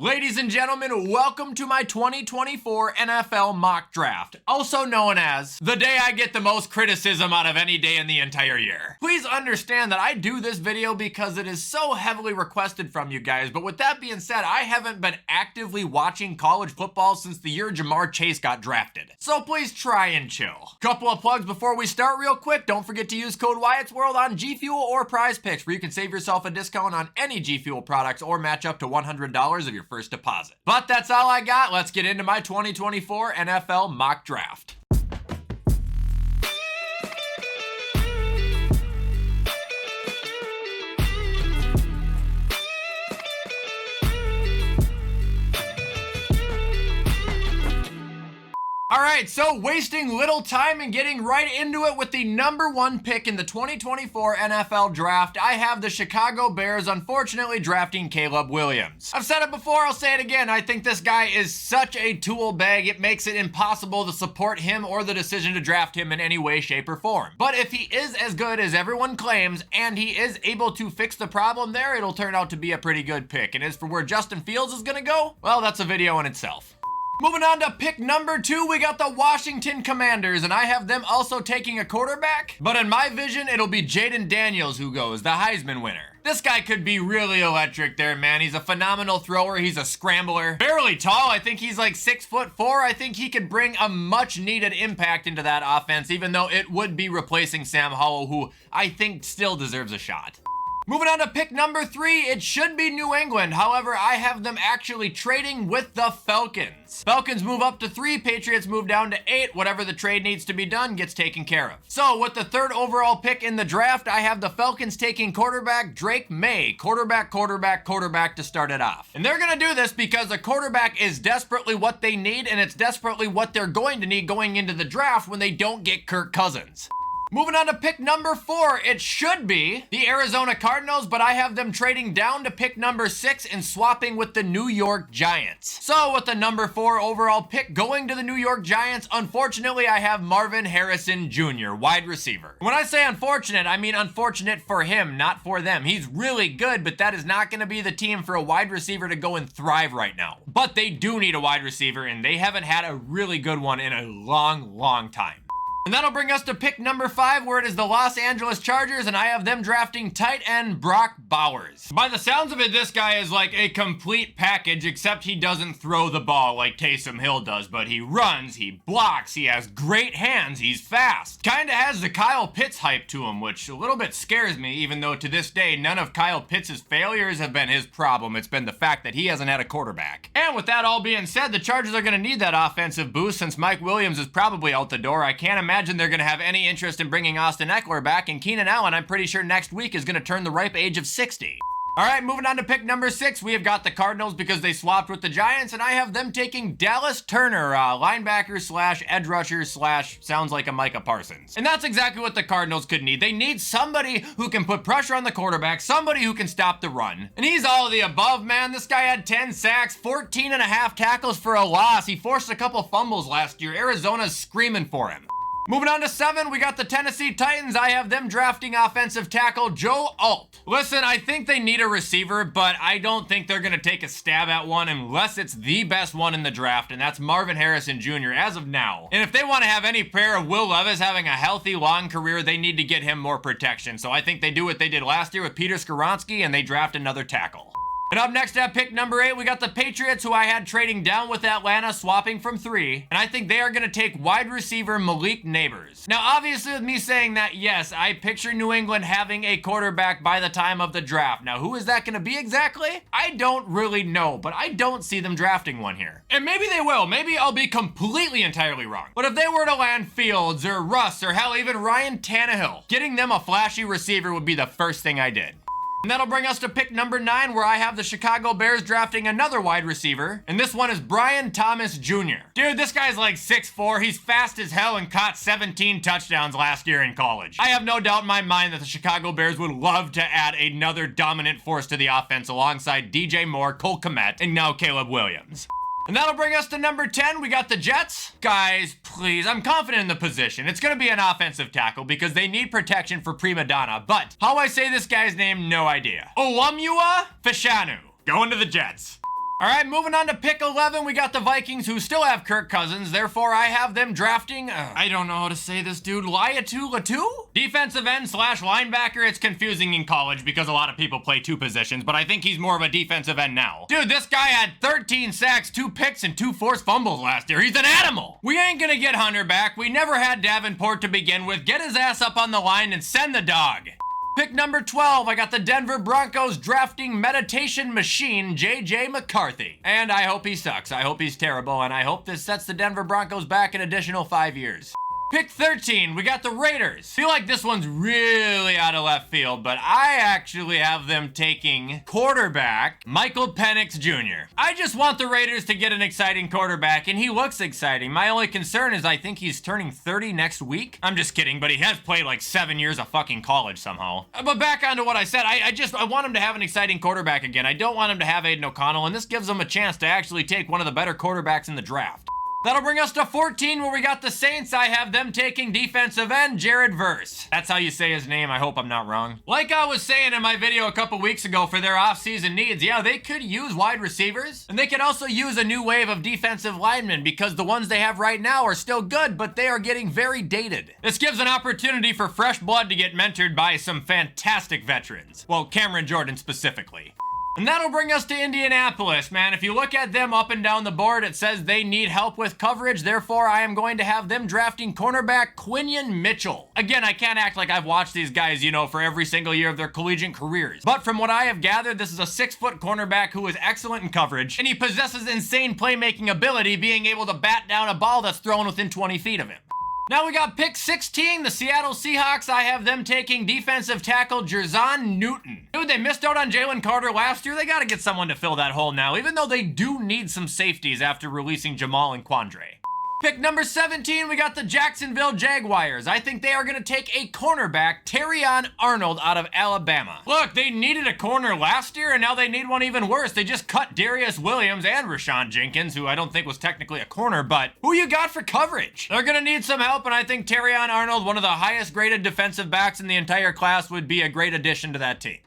Ladies and gentlemen, welcome to my 2024 NFL mock draft, also known as the day I get the most criticism out of any day in the entire year. Please understand that I do this video because it is so heavily requested from you guys, but with that being said, I haven't been actively watching college football since the year Jamar Chase got drafted. So please try and chill. Couple of plugs before we start real quick. Don't forget to use code WyattzWorld on G Fuel or Prize Picks, where you can save yourself a discount on any G Fuel products or match up to $100 of your first deposit. But that's all I got. Let's get into my 2024 NFL mock draft. Alright, so wasting little time and getting right into it with the number one pick in the 2024 NFL Draft, I have the Chicago Bears unfortunately drafting Caleb Williams. I've said it before, I'll say it again, I think this guy is such a tool bag, it makes it impossible to support him or the decision to draft him in any way, shape, or form. But if he is as good as everyone claims, and he is able to fix the problem there, it'll turn out to be a pretty good pick. And as for where Justin Fields is gonna go, well, that's a video in itself. Moving on to pick number 2, we got the Washington Commanders, and I have them also taking a quarterback, but in my vision, it'll be Jaden Daniels who goes, the Heisman winner. This guy could be really electric there, man. He's a phenomenal thrower. He's a scrambler. Fairly tall. I think he's like 6'4". I think he could bring a much needed impact into that offense, even though it would be replacing Sam Howell, who I think still deserves a shot. Moving on to pick number 3, it should be New England. However, I have them actually trading with the Falcons. Falcons move up to 3, Patriots move down to 8. Whatever the trade needs to be done gets taken care of. So with the 3rd overall pick in the draft, I have the Falcons taking quarterback Drake May. Quarterback to start it off. And they're gonna do this because a quarterback is desperately what they need, and it's desperately what they're going to need going into the draft when they don't get Kirk Cousins. Moving on to pick number 4, it should be the Arizona Cardinals, but I have them trading down to pick number 6 and swapping with the New York Giants. So with the number 4 overall pick going to the New York Giants, unfortunately I have Marvin Harrison Jr., wide receiver. When I say unfortunate, I mean unfortunate for him, not for them. He's really good, but that is not going to be the team for a wide receiver to go and thrive right now. But they do need a wide receiver, and they haven't had a really good one in a long time. And that'll bring us to pick number 5, where it is the Los Angeles Chargers, and I have them drafting tight end Brock Bowers. By the sounds of it, this guy is like a complete package, except he doesn't throw the ball like Taysom Hill does, but he runs, he blocks, he has great hands, he's fast. Kinda has the Kyle Pitts hype to him, which a little bit scares me, even though to this day, none of Kyle Pitts' failures have been his problem. It's been the fact that he hasn't had a quarterback. And with that all being said, the Chargers are gonna need that offensive boost since Mike Williams is probably out the door. I can't imagine they're going to have any interest in bringing Austin Eckler back, and Keenan Allen, I'm pretty sure next week is going to turn the ripe age of 60. Alright, moving on to pick number 6, we have got the Cardinals because they swapped with the Giants, and I have them taking Dallas Turner, linebacker slash edge rusher slash sounds like a Micah Parsons. And that's exactly what the Cardinals could need. They need somebody who can put pressure on the quarterback, somebody who can stop the run. And he's all of the above, man. This guy had 10 sacks, 14 and a half tackles for a loss. He forced a couple fumbles last year. Arizona's screaming for him. Moving on to 7, we got the Tennessee Titans. I have them drafting offensive tackle Joe Alt. Listen, I think they need a receiver, but I don't think they're going to take a stab at one unless it's the best one in the draft, and that's Marvin Harrison Jr. as of now. And if they want to have any prayer of Will Levis having a healthy, long career, they need to get him more protection. So I think they do what they did last year with Peter Skoronski, and they draft another tackle. And up next at pick number 8, we got the Patriots, who I had trading down with Atlanta, swapping from 3. And I think they are going to take wide receiver Malik Neighbors. Now, obviously, with me saying that, yes, I picture New England having a quarterback by the time of the draft. Now, who is that going to be exactly? I don't really know, but I don't see them drafting one here. And maybe they will. Maybe I'll be completely entirely wrong. But if they were to land Fields or Russ or hell, even Ryan Tannehill, getting them a flashy receiver would be the first thing I did. And that'll bring us to pick number 9, where I have the Chicago Bears drafting another wide receiver. And this one is Brian Thomas Jr. Dude, this guy's like 6'4". He's fast as hell and caught 17 touchdowns last year in college. I have no doubt in my mind that the Chicago Bears would love to add another dominant force to the offense alongside DJ Moore, Cole Kmet, and now Caleb Williams. And that'll bring us to number 10. We got the Jets. Guys, please, I'm confident in the position. It's going to be an offensive tackle because they need protection for Prima Donna. But how I say this guy's name, no idea. Olumua Fashanu. Going to the Jets. All right, moving on to pick 11, we got the Vikings, who still have Kirk Cousins. Therefore, I have them drafting, I don't know how to say this dude, Latu? Defensive end / linebacker. It's confusing in college because a lot of people play two positions, but I think he's more of a defensive end now. Dude, this guy had 13 sacks, 2 picks, and 2 forced fumbles last year. He's an animal. We ain't gonna get Hunter back. We never had Davenport to begin with. Get his ass up on the line and send the dog. Pick number 12, I got the Denver Broncos drafting meditation machine J.J. McCarthy. And I hope he sucks. I hope he's terrible, and I hope this sets the Denver Broncos back an additional 5 years. Pick 13, we got the Raiders. Feel like this one's really out of left field, but I actually have them taking quarterback Michael Penix Jr. I just want the Raiders to get an exciting quarterback, and he looks exciting. My only concern is I think he's turning 30 next week. I'm just kidding, but he has played like 7 years of fucking college somehow. But back onto what I said, I want him to have an exciting quarterback again. I don't want him to have Aiden O'Connell, and this gives him a chance to actually take one of the better quarterbacks in the draft. That'll bring us to 14, where we got the Saints. I have them taking defensive end Jared Verse. That's how you say his name. I hope I'm not wrong. Like I was saying in my video a couple weeks ago for their offseason needs, yeah, they could use wide receivers, and they could also use a new wave of defensive linemen because the ones they have right now are still good, but they are getting very dated. This gives an opportunity for fresh blood to get mentored by some fantastic veterans. Well, Cameron Jordan specifically. And that'll bring us to Indianapolis, man. If you look at them up and down the board, it says they need help with coverage. Therefore, I am going to have them drafting cornerback Quinion Mitchell. Again, I can't act like I've watched these guys, you know, for every single year of their collegiate careers. But from what I have gathered, this is a 6-foot cornerback who is excellent in coverage, and he possesses insane playmaking ability, being able to bat down a ball that's thrown within 20 feet of him. Now we got pick 16, the Seattle Seahawks. I have them taking defensive tackle Jerzon Newton. Dude, they missed out on Jalen Carter last year. They got to get someone to fill that hole now, even though they do need some safeties after releasing Jamal and Quandre. Pick number 17, we got the Jacksonville Jaguars. I think they are going to take a cornerback, Terrion Arnold, out of Alabama. Look, they needed a corner last year, and now they need one even worse. They just cut Darius Williams and Rashawn Jenkins, who I don't think was technically a corner, but who you got for coverage? They're going to need some help, and I think Terrion Arnold, one of the highest graded defensive backs in the entire class, would be a great addition to that team.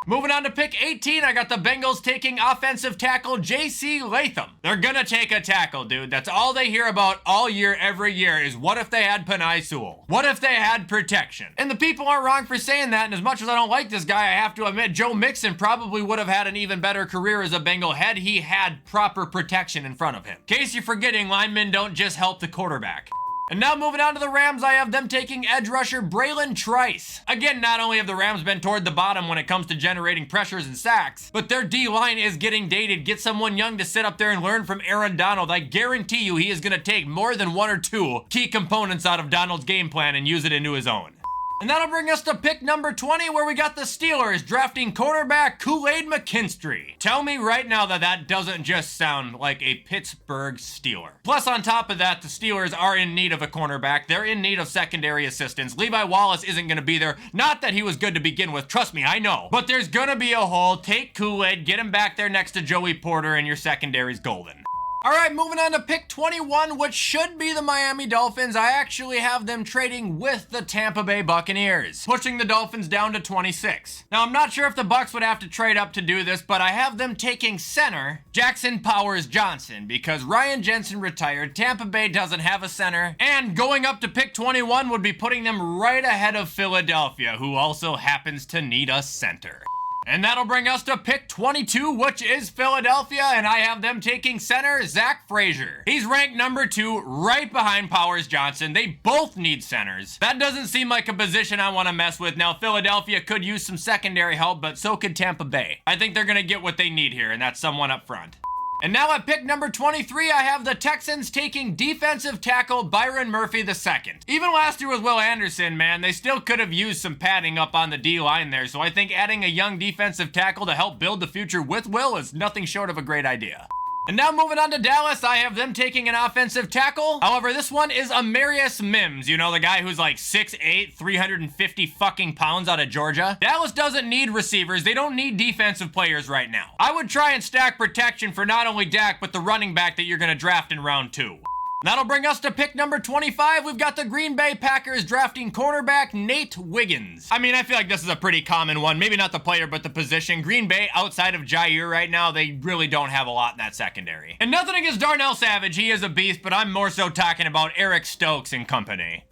Moving on to pick 18, I got the Bengals taking offensive tackle J.C. Latham. They're gonna take a tackle, dude. That's all they hear about all year, every year, is what if they had Penei Sewell? What if they had protection? And the people aren't wrong for saying that, and as much as I don't like this guy, I have to admit, Joe Mixon probably would have had an even better career as a Bengal had he had proper protection in front of him. In case you're forgetting, linemen don't just help the quarterback. And now moving on to the Rams, I have them taking edge rusher Braylon Trice. Again, not only have the Rams been toward the bottom when it comes to generating pressures and sacks, but their D-line is getting dated. Get someone young to sit up there and learn from Aaron Donald. I guarantee you he is going to take more than 1 or 2 key components out of Donald's game plan and use it into his own. And that'll bring us to pick number 20, where we got the Steelers drafting cornerback Kool-Aid McKinstry. Tell me right now that that doesn't just sound like a Pittsburgh Steeler. Plus, on top of that, the Steelers are in need of a cornerback. They're in need of secondary assistance. Levi Wallace isn't going to be there. Not that he was good to begin with. Trust me, I know. But there's going to be a hole. Take Kool-Aid, get him back there next to Joey Porter, and your secondary's golden. All right, moving on to pick 21, which should be the Miami Dolphins. I actually have them trading with the Tampa Bay Buccaneers, pushing the Dolphins down to 26. Now, I'm not sure if the Bucs would have to trade up to do this, but I have them taking center Jackson Powers Johnson because Ryan Jensen retired, Tampa Bay doesn't have a center, and going up to pick 21 would be putting them right ahead of Philadelphia, who also happens to need a center. And that'll bring us to pick 22, which is Philadelphia, and I have them taking center Zach Frazier. He's ranked number 2, right behind Powers Johnson. They both need centers. That doesn't seem like a position I want to mess with. Now, Philadelphia could use some secondary help, but so could Tampa Bay. I think they're going to get what they need here, and that's someone up front. And now at pick number 23, I have the Texans taking defensive tackle Byron Murphy II. Even last year with Will Anderson, man, they still could have used some padding up on the D-line there, so I think adding a young defensive tackle to help build the future with Will is nothing short of a great idea. And now moving on to Dallas, I have them taking an offensive tackle. However, this one is Amarius Mims, you know, the guy who's like 6'8", 350 fucking pounds out of Georgia. Dallas doesn't need receivers. They don't need defensive players right now. I would try and stack protection for not only Dak, but the running back that you're going to draft in round 2. That'll bring us to pick number 25. We've got the Green Bay Packers drafting cornerback Nate Wiggins. I mean, I feel like this is a pretty common one. Maybe not the player, but the position. Green Bay, outside of Jair right now, they really don't have a lot in that secondary. And nothing against Darnell Savage. He is a beast, but I'm more so talking about Eric Stokes and company.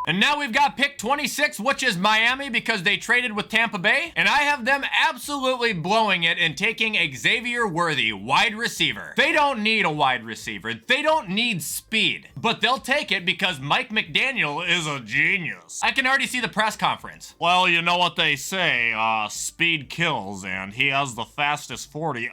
And now we've got pick 26, which is Miami because they traded with Tampa Bay. And I have them absolutely blowing it and taking Xavier Worthy, wide receiver. They don't need a wide receiver. They don't need speed. But they'll take it because Mike McDaniel is a genius. I can already see the press conference. Well, you know what they say, speed kills, and he has the fastest 40.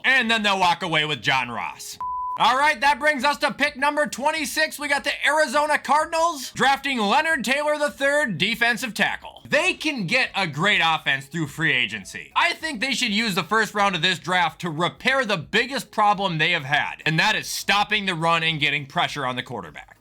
And then they'll walk away with John Ross. All right, that brings us to pick number 26. We got the Arizona Cardinals drafting Leonard Taylor III, defensive tackle. They can get a great offense through free agency. I think they should use the first round of this draft to repair the biggest problem they have had, and that is stopping the run and getting pressure on the quarterback.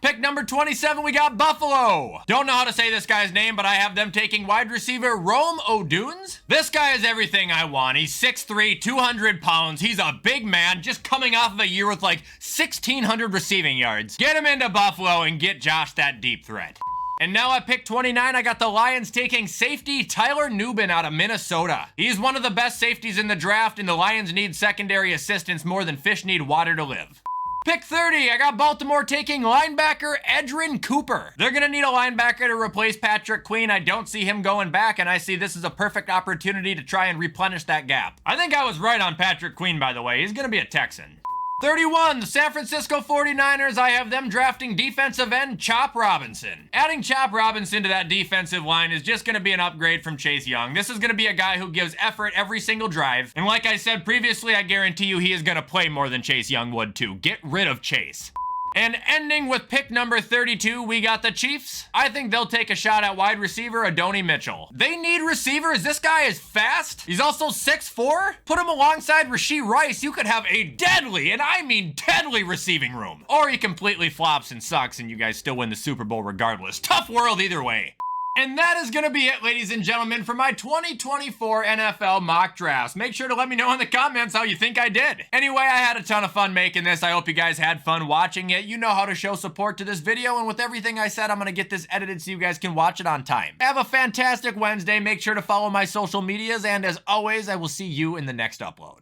Pick number 27, we got Buffalo. Don't know how to say this guy's name, but I have them taking wide receiver Rome Odunes. This guy is everything I want. He's 6'3", 200 pounds. He's a big man, just coming off of a year with like 1,600 receiving yards. Get him into Buffalo and get Josh that deep threat. And now at pick 29, I got the Lions taking safety Tyler Nubin out of Minnesota. He's one of the best safeties in the draft, and the Lions need secondary assistance more than fish need water to live. Pick 30, I got Baltimore taking linebacker Edrin Cooper. They're gonna need a linebacker to replace Patrick Queen. I don't see him going back, and I see this as a perfect opportunity to try and replenish that gap. I think I was right on Patrick Queen, by the way. He's gonna be a Texan. 31, the San Francisco 49ers, I have them drafting defensive end Chop Robinson. Adding Chop Robinson to that defensive line is just going to be an upgrade from Chase Young. This is going to be a guy who gives effort every single drive. And like I said previously, I guarantee you he is going to play more than Chase Young would too. Get rid of Chase. And ending with pick number 32, we got the Chiefs. I think they'll take a shot at wide receiver Adonai Mitchell. They need receivers. This guy is fast. He's also 6'4". Put him alongside Rashee Rice. You could have a deadly, and I mean deadly, receiving room. Or he completely flops and sucks and you guys still win the Super Bowl regardless. Tough world either way. And that is going to be it, ladies and gentlemen, for my 2024 NFL mock drafts. Make sure to let me know in the comments how you think I did. Anyway, I had a ton of fun making this. I hope you guys had fun watching it. You know how to show support to this video, and with everything I said, I'm going to get this edited so you guys can watch it on time. Have a fantastic Wednesday. Make sure to follow my social medias, and as always, I will see you in the next upload.